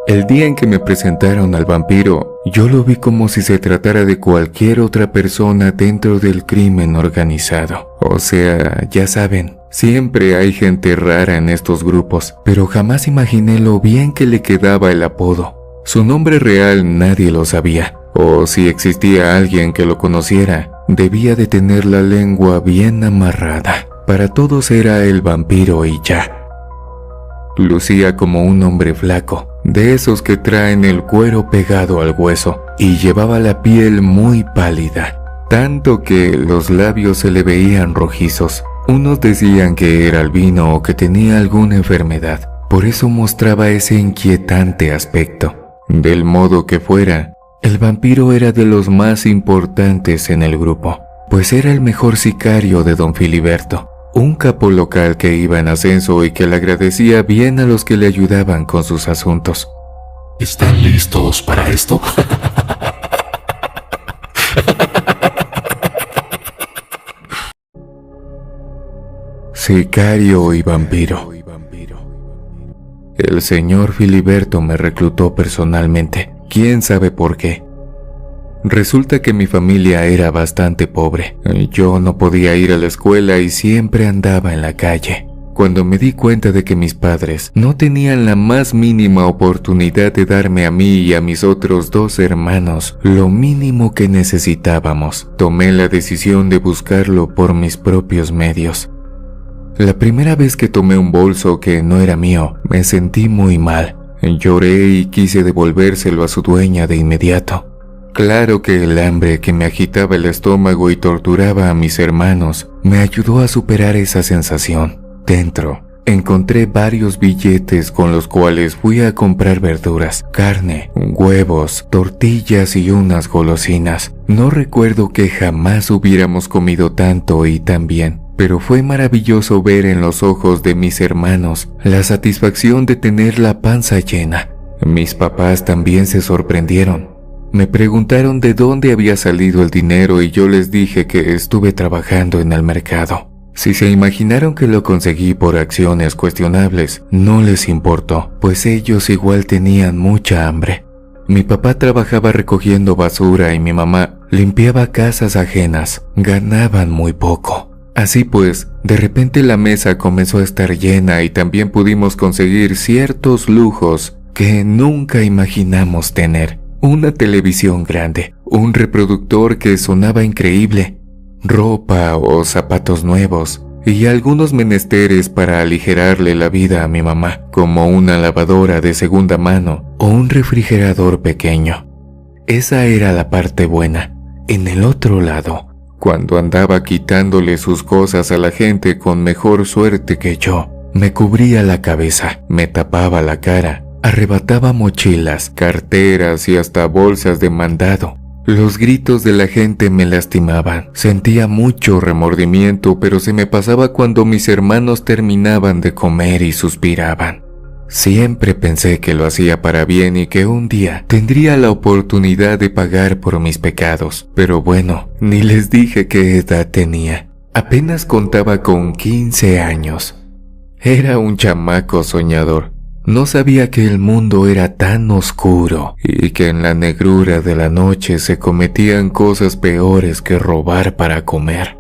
El día en que me presentaron al vampiro, yo lo vi como si se tratara de cualquier otra persona dentro del crimen organizado. O sea, ya saben, siempre hay gente rara en estos grupos, pero jamás imaginé lo bien que le quedaba el apodo. Su nombre real nadie lo sabía, o si existía alguien que lo conociera, debía de tener la lengua bien amarrada. Para todos era el vampiro y ya. Lucía como un hombre flaco, de esos que traen el cuero pegado al hueso, y llevaba la piel muy pálida, tanto que los labios se le veían rojizos. Unos decían que era albino o que tenía alguna enfermedad, por eso mostraba ese inquietante aspecto. Del modo que fuera, el vampiro era de los más importantes en el grupo, pues era el mejor sicario de don Filiberto, un capo local que iba en ascenso y que le agradecía bien a los que le ayudaban con sus asuntos. ¿Están listos para esto? Sicario y vampiro. El señor Filiberto me reclutó personalmente. ¿Quién sabe por qué? Resulta que mi familia era bastante pobre. Yo no podía ir a la escuela y siempre andaba en la calle. Cuando me di cuenta de que mis padres no tenían la más mínima oportunidad de darme a mí y a mis otros 2 hermanos lo mínimo que necesitábamos, tomé la decisión de buscarlo por mis propios medios. La primera vez que tomé un bolso que no era mío, me sentí muy mal. Lloré y quise devolvérselo a su dueña de inmediato. Claro que el hambre que me agitaba el estómago y torturaba a mis hermanos me ayudó a superar esa sensación. Dentro, encontré varios billetes con los cuales fui a comprar verduras, carne, huevos, tortillas y unas golosinas. No recuerdo que jamás hubiéramos comido tanto y tan bien, pero fue maravilloso ver en los ojos de mis hermanos la satisfacción de tener la panza llena. Mis papás también se sorprendieron. Me preguntaron de dónde había salido el dinero y yo les dije que estuve trabajando en el mercado. Si se imaginaron que lo conseguí por acciones cuestionables, no les importó, pues ellos igual tenían mucha hambre. Mi papá trabajaba recogiendo basura y mi mamá limpiaba casas ajenas. Ganaban muy poco. Así pues, de repente la mesa comenzó a estar llena y también pudimos conseguir ciertos lujos que nunca imaginamos tener. Una televisión grande, un reproductor que sonaba increíble, ropa o zapatos nuevos y algunos menesteres para aligerarle la vida a mi mamá, como una lavadora de segunda mano o un refrigerador pequeño. Esa era la parte buena. En el otro lado, cuando andaba quitándole sus cosas a la gente con mejor suerte que yo, me cubría la cabeza, me tapaba la cara, arrebataba mochilas, carteras y hasta bolsas de mandado. Los gritos de la gente me lastimaban. Sentía mucho remordimiento, pero se me pasaba cuando mis hermanos terminaban de comer y suspiraban. Siempre pensé que lo hacía para bien y que un día tendría la oportunidad de pagar por mis pecados. Pero bueno, ni les dije qué edad tenía. Apenas contaba con 15 años. Era un chamaco soñador. No sabía que el mundo era tan oscuro y que en la negrura de la noche se cometían cosas peores que robar para comer.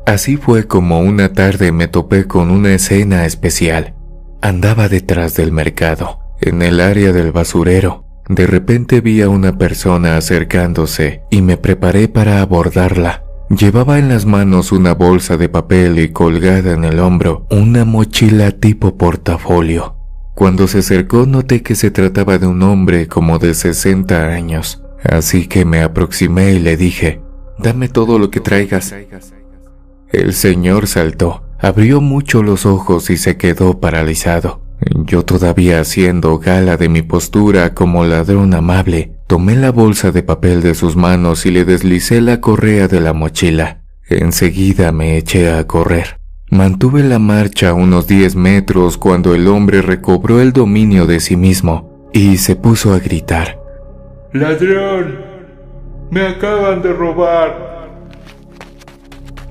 Así fue como una tarde me topé con una escena especial. Andaba detrás del mercado, en el área del basurero. De repente vi a una persona acercándose y me preparé para abordarla. Llevaba en las manos una bolsa de papel y colgada en el hombro una mochila tipo portafolio. Cuando se acercó noté que se trataba de un hombre como de 60 años, así que me aproximé y le dije: «Dame todo lo que traigas». El señor saltó, abrió mucho los ojos y se quedó paralizado. Yo, todavía haciendo gala de mi postura como ladrón amable, tomé la bolsa de papel de sus manos y le deslicé la correa de la mochila. Enseguida me eché a correr. Mantuve la marcha unos 10 metros cuando el hombre recobró el dominio de sí mismo y se puso a gritar: ¡Ladrón! ¡Me acaban de robar!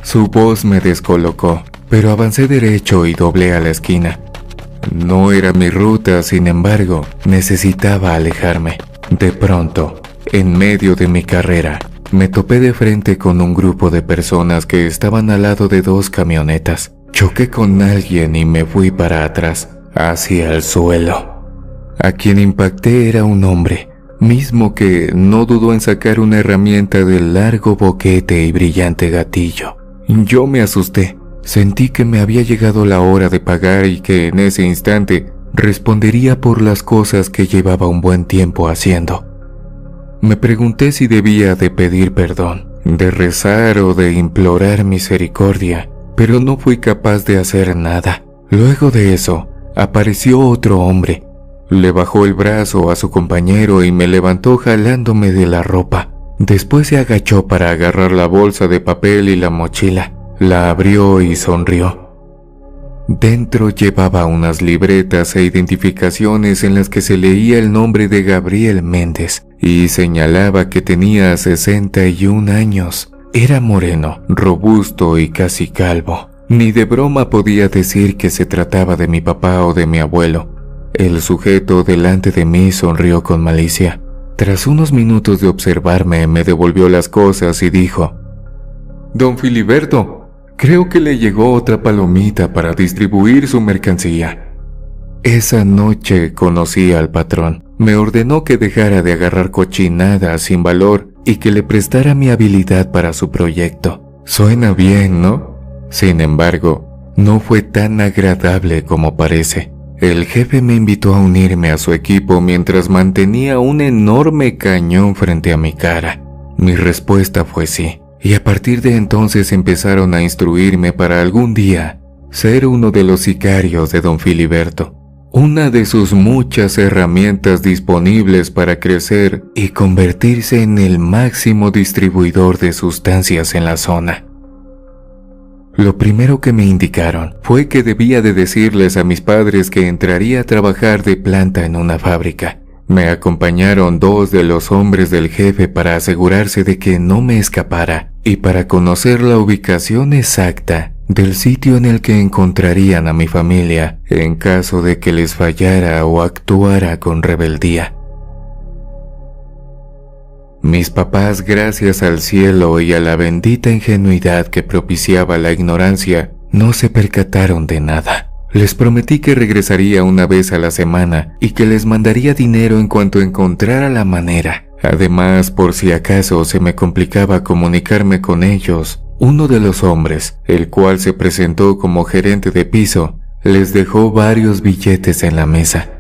Su voz me descolocó, pero avancé derecho y doblé a la esquina. No era mi ruta, sin embargo, necesitaba alejarme. De pronto, en medio de mi carrera, me topé de frente con un grupo de personas que estaban al lado de 2 camionetas. Choqué con alguien y me fui para atrás, hacia el suelo. A quien impacté era un hombre, mismo que no dudó en sacar una herramienta del largo boquete y brillante gatillo. Yo me asusté. Sentí que me había llegado la hora de pagar y que en ese instante respondería por las cosas que llevaba un buen tiempo haciendo. Me pregunté si debía de pedir perdón, de rezar o de implorar misericordia, pero no fui capaz de hacer nada. Luego de eso, apareció otro hombre. Le bajó el brazo a su compañero y me levantó jalándome de la ropa. Después se agachó para agarrar la bolsa de papel y la mochila. La abrió y sonrió. Dentro llevaba unas libretas e identificaciones en las que se leía el nombre de Gabriel Méndez y señalaba que tenía 61 años. Era moreno, robusto y casi calvo. Ni de broma podía decir que se trataba de mi papá o de mi abuelo. El sujeto delante de mí sonrió con malicia. Tras unos minutos de observarme, me devolvió las cosas y dijo: «Don Filiberto, creo que le llegó otra palomita para distribuir su mercancía». Esa noche conocí al patrón. Me ordenó que dejara de agarrar cochinadas sin valor y que le prestara mi habilidad para su proyecto. Suena bien, ¿no? Sin embargo, no fue tan agradable como parece. El jefe me invitó a unirme a su equipo mientras mantenía un enorme cañón frente a mi cara. Mi respuesta fue sí, y a partir de entonces empezaron a instruirme para algún día ser uno de los sicarios de don Filiberto, una de sus muchas herramientas disponibles para crecer y convertirse en el máximo distribuidor de sustancias en la zona. Lo primero que me indicaron fue que debía de decirles a mis padres que entraría a trabajar de planta en una fábrica. Me acompañaron 2 de los hombres del jefe para asegurarse de que no me escapara y para conocer la ubicación exacta del sitio en el que encontrarían a mi familia en caso de que les fallara o actuara con rebeldía. Mis papás, gracias al cielo y a la bendita ingenuidad que propiciaba la ignorancia, no se percataron de nada. Les prometí que regresaría una vez a la semana y que les mandaría dinero en cuanto encontrara la manera. Además, por si acaso se me complicaba comunicarme con ellos, uno de los hombres, el cual se presentó como gerente de piso, les dejó varios billetes en la mesa.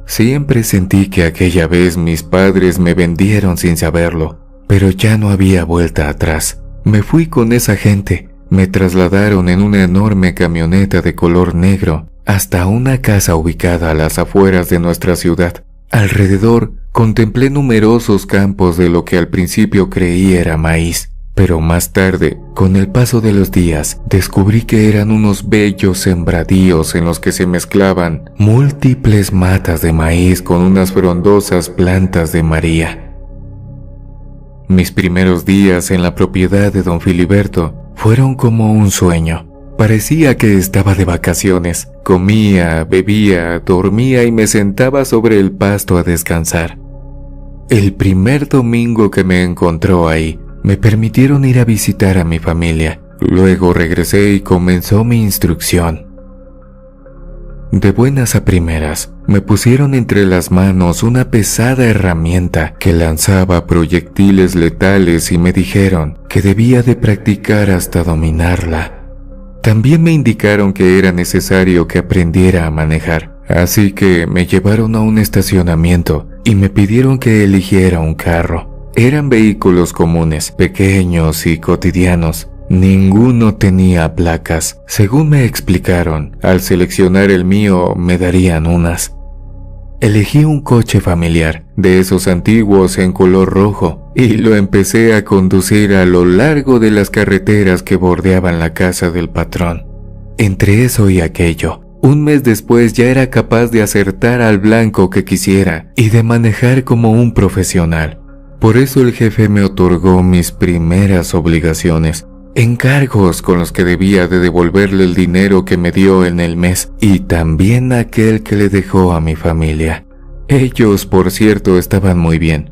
Siempre sentí que aquella vez mis padres me vendieron sin saberlo, pero ya no había vuelta atrás. Me fui con esa gente. Me trasladaron en una enorme camioneta de color negro hasta una casa ubicada a las afueras de nuestra ciudad. Alrededor contemplé numerosos campos de lo que al principio creí era maíz, pero más tarde, con el paso de los días, descubrí que eran unos bellos sembradíos en los que se mezclaban múltiples matas de maíz con unas frondosas plantas de María. Mis primeros días en la propiedad de don Filiberto fueron como un sueño. Parecía que estaba de vacaciones. Comía, bebía, dormía y me sentaba sobre el pasto a descansar. El primer domingo que me encontró ahí, me permitieron ir a visitar a mi familia. Luego regresé y comenzó mi instrucción. De buenas a primeras, me pusieron entre las manos una pesada herramienta que lanzaba proyectiles letales y me dijeron que debía de practicar hasta dominarla. También me indicaron que era necesario que aprendiera a manejar, así que me llevaron a un estacionamiento y me pidieron que eligiera un carro. Eran vehículos comunes, pequeños y cotidianos. Ninguno tenía placas. Según me explicaron, al seleccionar el mío me darían unas. Elegí un coche familiar, de esos antiguos en color rojo, y lo empecé a conducir a lo largo de las carreteras que bordeaban la casa del patrón. Entre eso y aquello, un mes después ya era capaz de acertar al blanco que quisiera y de manejar como un profesional. Por eso el jefe me otorgó mis primeras obligaciones. encargos con los que debía de devolverle el dinero que me dio en el mes y también aquel que le dejó a mi familia. Ellos, por cierto, estaban muy bien.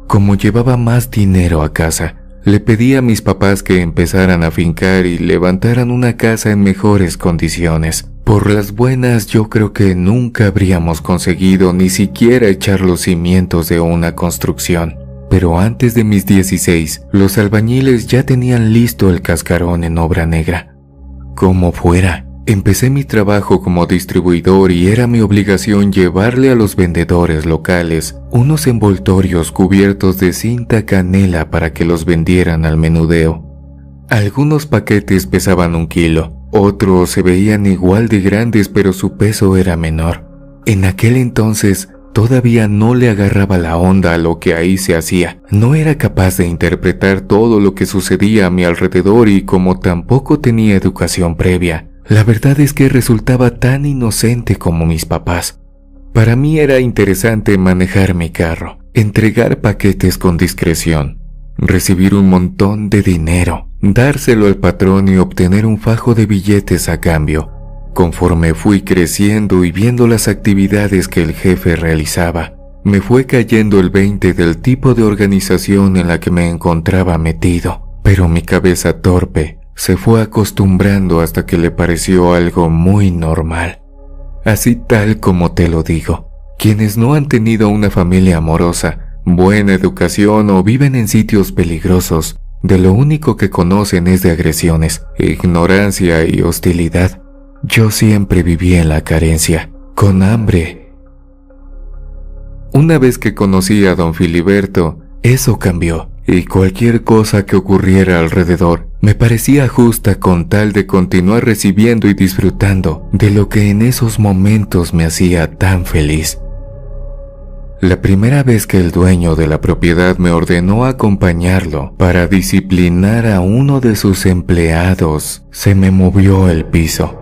Como llevaba más dinero a casa, le pedí a mis papás que empezaran a fincar y levantaran una casa en mejores condiciones. Por las buenas, yo creo que nunca habríamos conseguido ni siquiera echar los cimientos de una construcción. Pero antes de mis 16, los albañiles ya tenían listo el cascarón en obra negra. Como fuera, empecé mi trabajo como distribuidor y era mi obligación llevarle a los vendedores locales unos envoltorios cubiertos de cinta canela para que los vendieran al menudeo. Algunos paquetes pesaban 1 kilo, otros se veían igual de grandes pero su peso era menor. En aquel entonces todavía no le agarraba la onda a lo que ahí se hacía. No era capaz de interpretar todo lo que sucedía a mi alrededor y como tampoco tenía educación previa, la verdad es que resultaba tan inocente como mis papás. Para mí era interesante manejar mi carro, entregar paquetes con discreción, recibir un montón de dinero, dárselo al patrón y obtener un fajo de billetes a cambio. Conforme fui creciendo y viendo las actividades que el jefe realizaba, me fue cayendo el 20 del tipo de organización en la que me encontraba metido, pero mi cabeza torpe se fue acostumbrando hasta que le pareció algo muy normal. Así tal como te lo digo, quienes no han tenido una familia amorosa, buena educación o viven en sitios peligrosos, de lo único que conocen es de agresiones, ignorancia y hostilidad. Yo siempre viví en la carencia, con hambre. Una vez que conocí a don Filiberto, eso cambió, y cualquier cosa que ocurriera alrededor me parecía justa con tal de continuar recibiendo y disfrutando de lo que en esos momentos me hacía tan feliz. La primera vez que el dueño de la propiedad me ordenó acompañarlo para disciplinar a uno de sus empleados, se me movió el piso.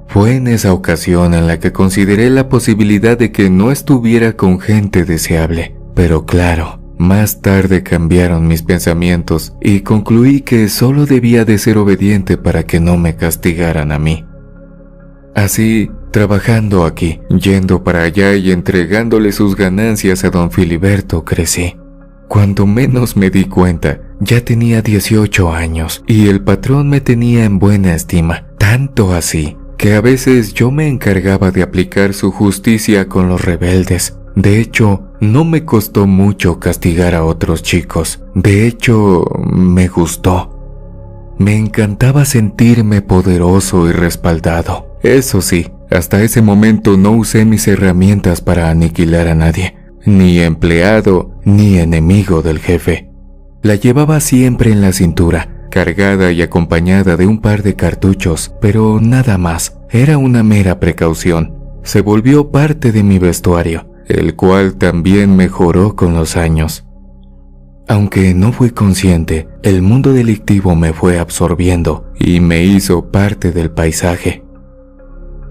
Fue en esa ocasión en la que consideré la posibilidad de que no estuviera con gente deseable, pero claro, más tarde cambiaron mis pensamientos y concluí que solo debía de ser obediente para que no me castigaran a mí. Así, trabajando aquí, yendo para allá y entregándole sus ganancias a don Filiberto, crecí. Cuando menos me di cuenta, ya tenía 18 años y el patrón me tenía en buena estima, tanto así que a veces yo me encargaba de aplicar su justicia con los rebeldes. De hecho, no me costó mucho castigar a otros chicos. De hecho, me gustó. Me encantaba sentirme poderoso y respaldado. Eso sí, hasta ese momento no usé mis herramientas para aniquilar a nadie, ni empleado ni enemigo del jefe. La llevaba siempre en la cintura, cargada y acompañada de un par de cartuchos, pero nada más. Era una mera precaución. Se volvió parte de mi vestuario, el cual también mejoró con los años. Aunque no fui consciente, el mundo delictivo me fue absorbiendo y me hizo parte del paisaje.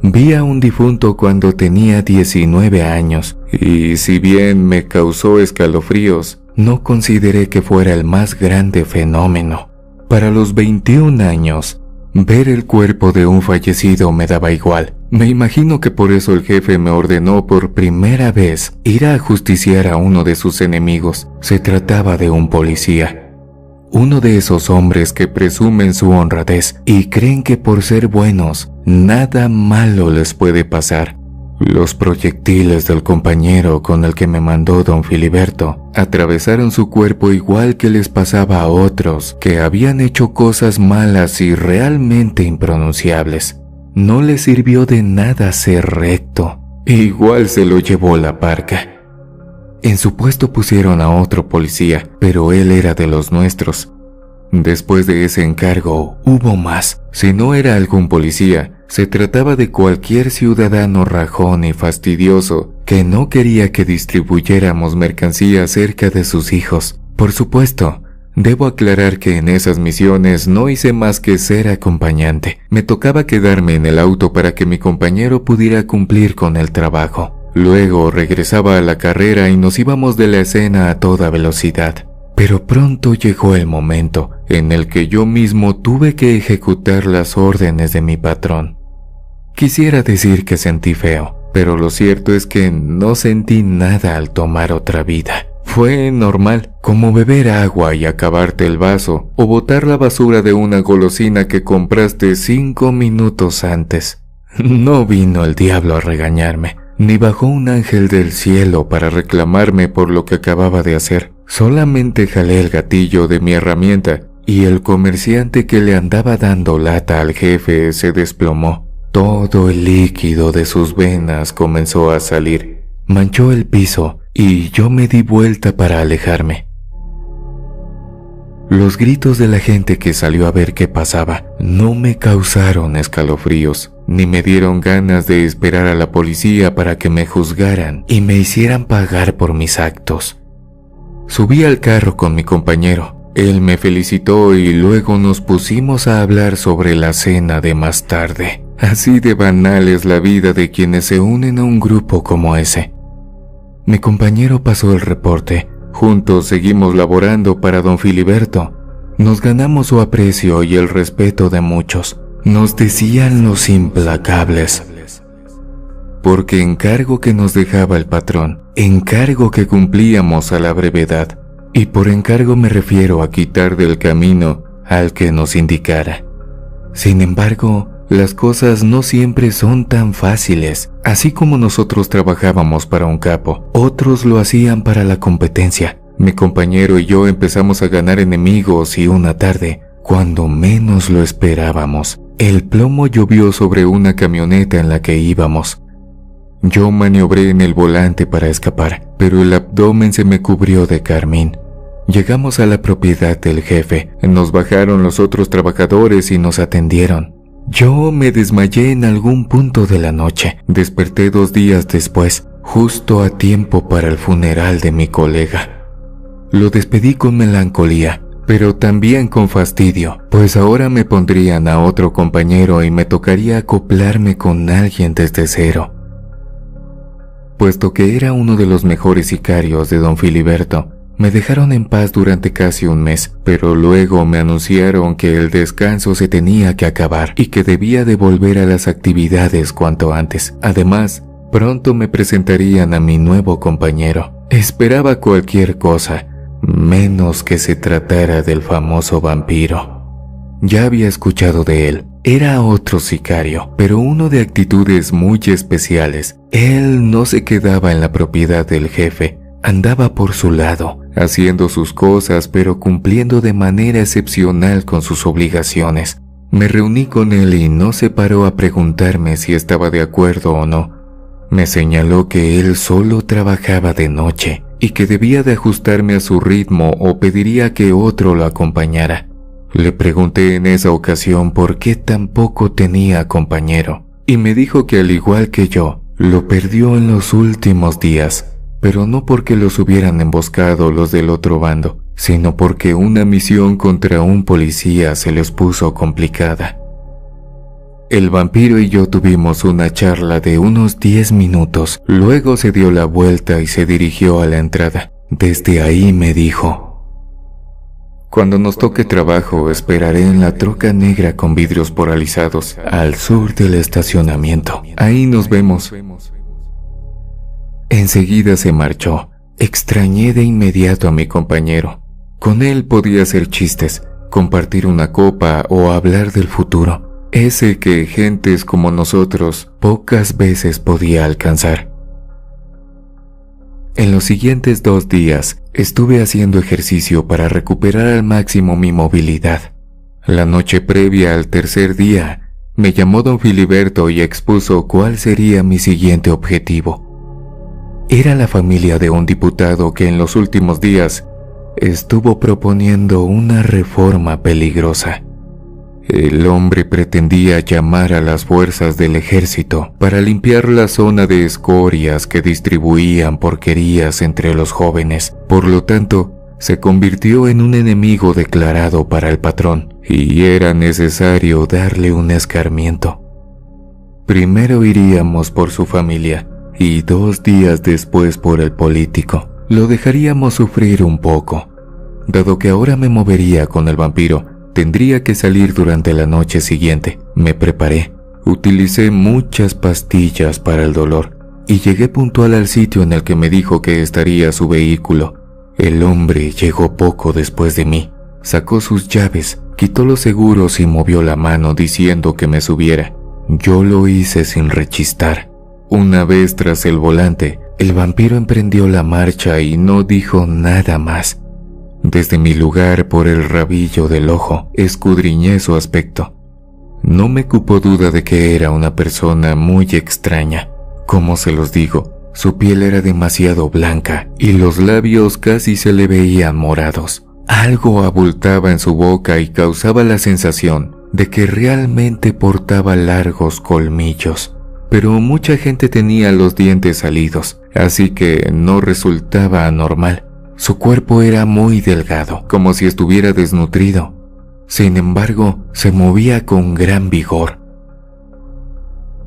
Vi a un difunto cuando tenía 19 años y si bien me causó escalofríos, no consideré que fuera el más grande fenómeno. Para los 21 años, ver el cuerpo de un fallecido me daba igual. Me imagino que por eso el jefe me ordenó por primera vez ir a ajusticiar a uno de sus enemigos. Se trataba de un policía. Uno de esos hombres que presumen su honradez y creen que por ser buenos, nada malo les puede pasar. Los proyectiles del compañero con el que me mandó don Filiberto atravesaron su cuerpo igual que les pasaba a otros que habían hecho cosas malas y realmente impronunciables. No les sirvió de nada ser recto. Igual se lo llevó la parca. En su puesto pusieron a otro policía, pero él era de los nuestros. Después de ese encargo, hubo más. Si no era algún policía, se trataba de cualquier ciudadano rajón y fastidioso que no quería que distribuyéramos mercancía cerca de sus hijos. Por supuesto, debo aclarar que en esas misiones no hice más que ser acompañante. Me tocaba quedarme en el auto para que mi compañero pudiera cumplir con el trabajo. Luego regresaba a la carrera y nos íbamos de la escena a toda velocidad. Pero pronto llegó el momento en el que yo mismo tuve que ejecutar las órdenes de mi patrón. Quisiera decir que sentí feo, pero lo cierto es que no sentí nada al tomar otra vida. Fue normal, como beber agua y acabarte el vaso, o botar la basura de una golosina que compraste 5 minutos antes. No vino el diablo a regañarme, ni bajó un ángel del cielo para reclamarme por lo que acababa de hacer. Solamente jalé el gatillo de mi herramienta y el comerciante que le andaba dando lata al jefe se desplomó. Todo el líquido de sus venas comenzó a salir, manchó el piso y yo me di vuelta para alejarme. Los gritos de la gente que salió a ver qué pasaba no me causaron escalofríos, ni me dieron ganas de esperar a la policía para que me juzgaran y me hicieran pagar por mis actos. Subí al carro con mi compañero. Él me felicitó y luego nos pusimos a hablar sobre la cena de más tarde. Así de banal es la vida de quienes se unen a un grupo como ese. Mi compañero pasó el reporte. Juntos seguimos laborando para don Filiberto. Nos ganamos su aprecio y el respeto de muchos. Nos decían los implacables. Porque encargo que nos dejaba el patrón, encargo que cumplíamos a la brevedad. Y por encargo me refiero a quitar del camino al que nos indicara. Sin embargo, las cosas no siempre son tan fáciles. Así como nosotros trabajábamos para un capo, otros lo hacían para la competencia. Mi compañero y yo empezamos a ganar enemigos y una tarde, cuando menos lo esperábamos, el plomo llovió sobre una camioneta en la que íbamos. Yo maniobré en el volante para escapar, pero el abdomen se me cubrió de carmín. Llegamos a la propiedad del jefe, nos bajaron los otros trabajadores y nos atendieron. Yo me desmayé en algún punto de la noche. Desperté 2 días después, justo a tiempo para el funeral de mi colega. Lo despedí con melancolía, pero también con fastidio, pues ahora me pondrían a otro compañero y me tocaría acoplarme con alguien desde cero. Puesto que era uno de los mejores sicarios de don Filiberto, me dejaron en paz durante casi un mes, pero luego me anunciaron que el descanso se tenía que acabar y que debía de volver a las actividades cuanto antes. Además, pronto me presentarían a mi nuevo compañero. Esperaba cualquier cosa, menos que se tratara del famoso vampiro. Ya había escuchado de él. Era otro sicario, pero uno de actitudes muy especiales. Él no se quedaba en la propiedad del jefe, andaba por su lado, haciendo sus cosas pero cumpliendo de manera excepcional con sus obligaciones. Me reuní con él y no se paró a preguntarme si estaba de acuerdo o no. Me señaló que él solo trabajaba de noche y que debía de ajustarme a su ritmo o pediría que otro lo acompañara. Le pregunté en esa ocasión por qué tampoco tenía compañero, y me dijo que al igual que yo, lo perdió en los últimos días, pero no porque los hubieran emboscado los del otro bando, sino porque una misión contra un policía se les puso complicada. El vampiro y yo tuvimos una charla de unos 10 minutos, luego se dio la vuelta y se dirigió a la entrada. Desde ahí me dijo: cuando nos toque trabajo, esperaré en la troca negra con vidrios polarizados, al sur del estacionamiento. Ahí nos vemos. Enseguida se marchó. Extrañé de inmediato a mi compañero. Con él podía hacer chistes, compartir una copa o hablar del futuro, ese que gentes como nosotros pocas veces podía alcanzar. En los siguientes 2 días estuve haciendo ejercicio para recuperar al máximo mi movilidad. La noche previa al tercer día, me llamó don Filiberto y expuso cuál sería mi siguiente objetivo. Era la familia de un diputado que en los últimos días estuvo proponiendo una reforma peligrosa. El hombre pretendía llamar a las fuerzas del ejército para limpiar la zona de escorias que distribuían porquerías entre los jóvenes. Por lo tanto, se convirtió en un enemigo declarado para el patrón, y era necesario darle un escarmiento. Primero iríamos por su familia, y 2 días después por el político. Lo dejaríamos sufrir un poco. Dado que ahora me movería con el vampiro, tendría que salir durante la noche siguiente. Me preparé. Utilicé muchas pastillas para el dolor y llegué puntual al sitio en el que me dijo que estaría su vehículo. El hombre llegó poco después de mí. Sacó sus llaves, quitó los seguros y movió la mano diciendo que me subiera. Yo lo hice sin rechistar. Una vez tras el volante, el vampiro emprendió la marcha y no dijo nada más. Desde mi lugar, por el rabillo del ojo, escudriñé su aspecto. No me cupo duda de que era una persona muy extraña. Como se los digo, su piel era demasiado blanca y los labios casi se le veían morados. Algo abultaba en su boca y causaba la sensación de que realmente portaba largos colmillos. Pero mucha gente tenía los dientes salidos, así que no resultaba anormal. Su cuerpo era muy delgado, como si estuviera desnutrido. Sin embargo, se movía con gran vigor.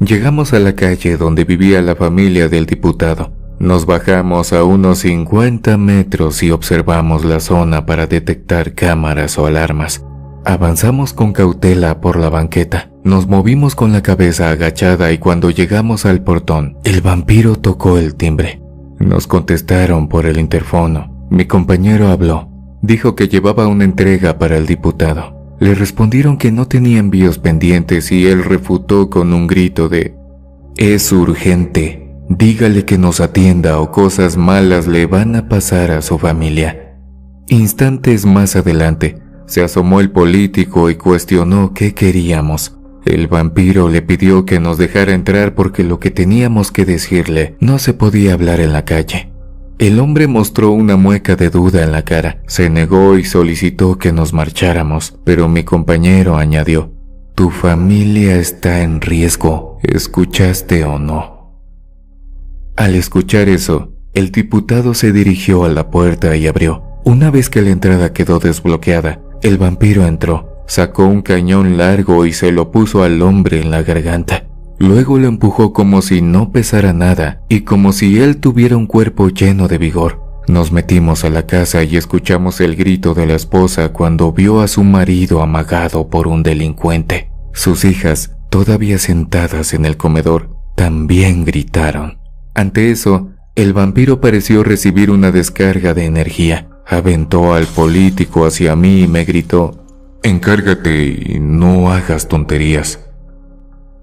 Llegamos a la calle donde vivía la familia del diputado. Nos bajamos a unos 50 metros y observamos la zona para detectar cámaras o alarmas. Avanzamos con cautela por la banqueta. Nos movimos con la cabeza agachada y cuando llegamos al portón, el vampiro tocó el timbre. Nos contestaron por el interfono. Mi compañero habló. Dijo que llevaba una entrega para el diputado. Le respondieron que no tenía envíos pendientes y él refutó con un grito de «Es urgente, dígale que nos atienda o cosas malas le van a pasar a su familia». Instantes más adelante, se asomó el político y cuestionó qué queríamos. El vampiro le pidió que nos dejara entrar porque lo que teníamos que decirle no se podía hablar en la calle. El hombre mostró una mueca de duda en la cara, se negó y solicitó que nos marcháramos, pero mi compañero añadió, «Tu familia está en riesgo, ¿escuchaste o no?». Al escuchar eso, el diputado se dirigió a la puerta y abrió. Una vez que la entrada quedó desbloqueada, el vampiro entró, sacó un cañón largo y se lo puso al hombre en la garganta. Luego lo empujó como si no pesara nada y como si él tuviera un cuerpo lleno de vigor. Nos metimos a la casa y escuchamos el grito de la esposa cuando vio a su marido amagado por un delincuente. Sus hijas, todavía sentadas en el comedor, también gritaron. Ante eso, el vampiro pareció recibir una descarga de energía. Aventó al político hacia mí y me gritó, «Encárgate y no hagas tonterías».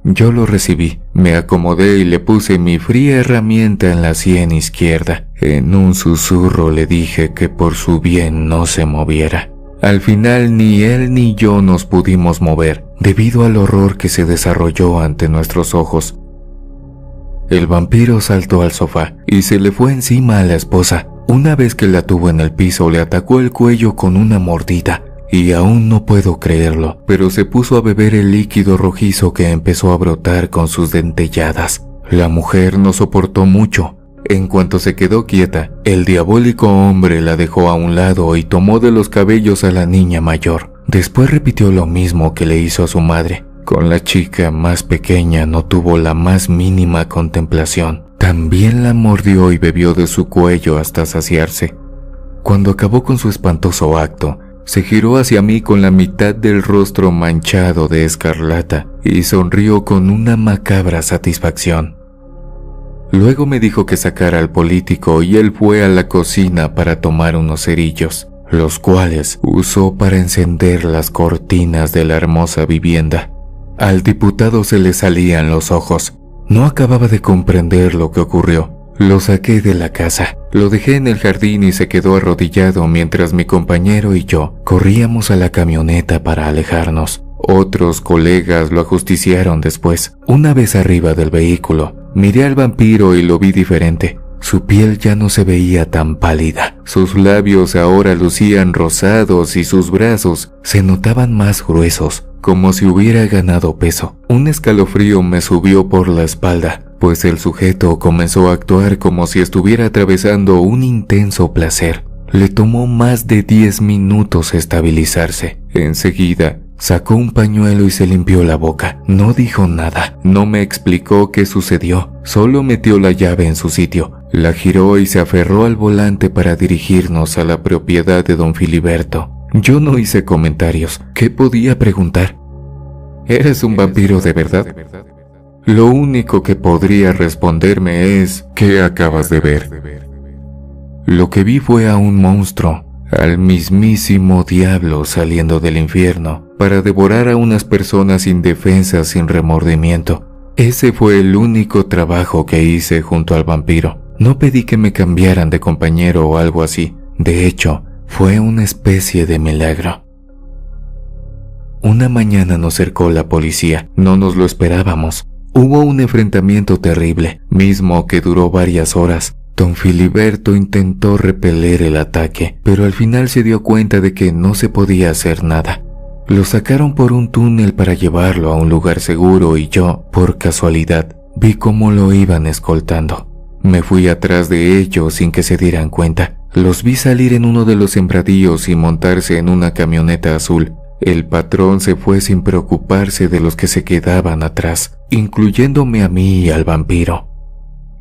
Yo lo recibí, me acomodé y le puse mi fría herramienta en la sien izquierda. En un susurro le dije que por su bien no se moviera. Al final ni él ni yo nos pudimos mover, debido al horror que se desarrolló ante nuestros ojos. El vampiro saltó al sofá y se le fue encima a la esposa. Una vez que la tuvo en el piso, le atacó el cuello con una mordida. Y aún no puedo creerlo, pero se puso a beber el líquido rojizo que empezó a brotar con sus dentelladas. La mujer no soportó mucho. En cuanto se quedó quieta, el diabólico hombre la dejó a un lado y tomó de los cabellos a la niña mayor. Después repitió lo mismo que le hizo a su madre. Con la chica más pequeña no tuvo la más mínima contemplación. También la mordió y bebió de su cuello hasta saciarse. Cuando acabó con su espantoso acto, se giró hacia mí con la mitad del rostro manchado de escarlata y sonrió con una macabra satisfacción. Luego me dijo que sacara al político y él fue a la cocina para tomar unos cerillos, los cuales usó para encender las cortinas de la hermosa vivienda. Al diputado se le salían los ojos. No acababa de comprender lo que ocurrió. Lo saqué de la casa, lo dejé en el jardín y se quedó arrodillado mientras mi compañero y yo corríamos a la camioneta para alejarnos. Otros colegas lo ajusticiaron después. Una vez arriba del vehículo, miré al vampiro y lo vi diferente. Su piel ya no se veía tan pálida. Sus labios ahora lucían rosados y sus brazos se notaban más gruesos, como si hubiera ganado peso. Un escalofrío me subió por la espalda, pues el sujeto comenzó a actuar como si estuviera atravesando un intenso placer. Le tomó más de 10 minutos estabilizarse. Enseguida, sacó un pañuelo y se limpió la boca. No dijo nada, no me explicó qué sucedió, solo metió la llave en su sitio. La giró y se aferró al volante para dirigirnos a la propiedad de don Filiberto. Yo no hice comentarios. ¿Qué podía preguntar? ¿Eres un vampiro de verdad? Lo único que podría responderme es: ¿qué acabas de ver? Lo que vi fue a un monstruo, al mismísimo diablo saliendo del infierno para devorar a unas personas indefensas sin remordimiento. Ese fue el único trabajo que hice junto al vampiro. No pedí que me cambiaran de compañero o algo así. De hecho, fue una especie de milagro. Una mañana nos cercó la policía. No nos lo esperábamos. Hubo un enfrentamiento terrible, mismo que duró varias horas. Don Filiberto intentó repeler el ataque, pero al final se dio cuenta de que no se podía hacer nada. Lo sacaron por un túnel para llevarlo a un lugar seguro y yo, por casualidad, vi cómo lo iban escoltando. Me fui atrás de ellos sin que se dieran cuenta. Los vi salir en uno de los sembradíos y montarse en una camioneta azul. El patrón se fue sin preocuparse de los que se quedaban atrás, incluyéndome a mí y al vampiro.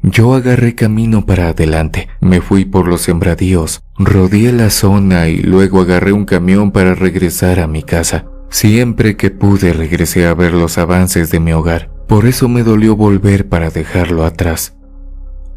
Yo agarré camino para adelante, me fui por los sembradíos, rodeé la zona y luego agarré un camión para regresar a mi casa. Siempre que pude regresé a ver los avances de mi hogar, por eso me dolió volver para dejarlo atrás.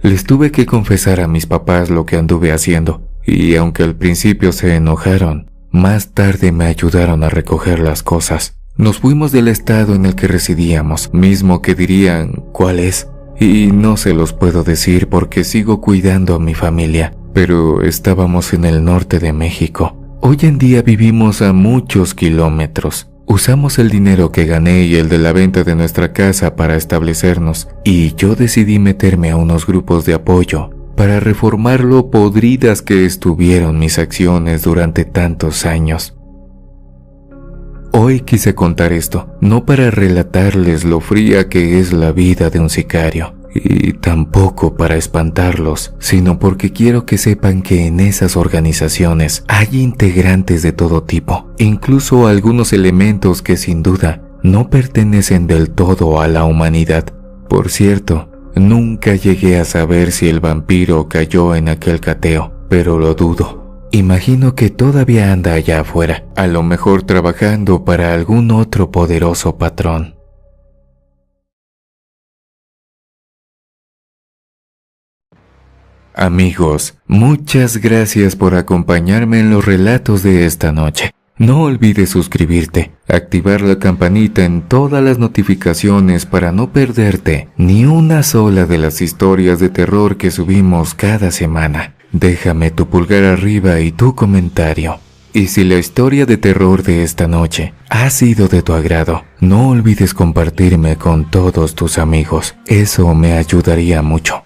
Les tuve que confesar a mis papás lo que anduve haciendo, y aunque al principio se enojaron, más tarde me ayudaron a recoger las cosas. Nos fuimos del estado en el que residíamos, mismo que dirían, ¿cuál es? Y no se los puedo decir porque sigo cuidando a mi familia, pero estábamos en el norte de México. Hoy en día vivimos a muchos kilómetros. Usamos el dinero que gané y el de la venta de nuestra casa para establecernos, y yo decidí meterme a unos grupos de apoyo para reformar lo podridas que estuvieron mis acciones durante tantos años. Hoy quise contar esto, no para relatarles lo fría que es la vida de un sicario, y tampoco para espantarlos, sino porque quiero que sepan que en esas organizaciones hay integrantes de todo tipo, incluso algunos elementos que sin duda no pertenecen del todo a la humanidad. Por cierto, nunca llegué a saber si el vampiro cayó en aquel cateo, pero lo dudo. Imagino que todavía anda allá afuera, a lo mejor trabajando para algún otro poderoso patrón. Amigos, muchas gracias por acompañarme en los relatos de esta noche. No olvides suscribirte, activar la campanita en todas las notificaciones para no perderte ni una sola de las historias de terror que subimos cada semana. Déjame tu pulgar arriba y tu comentario. Y si la historia de terror de esta noche ha sido de tu agrado, no olvides compartirme con todos tus amigos. Eso me ayudaría mucho.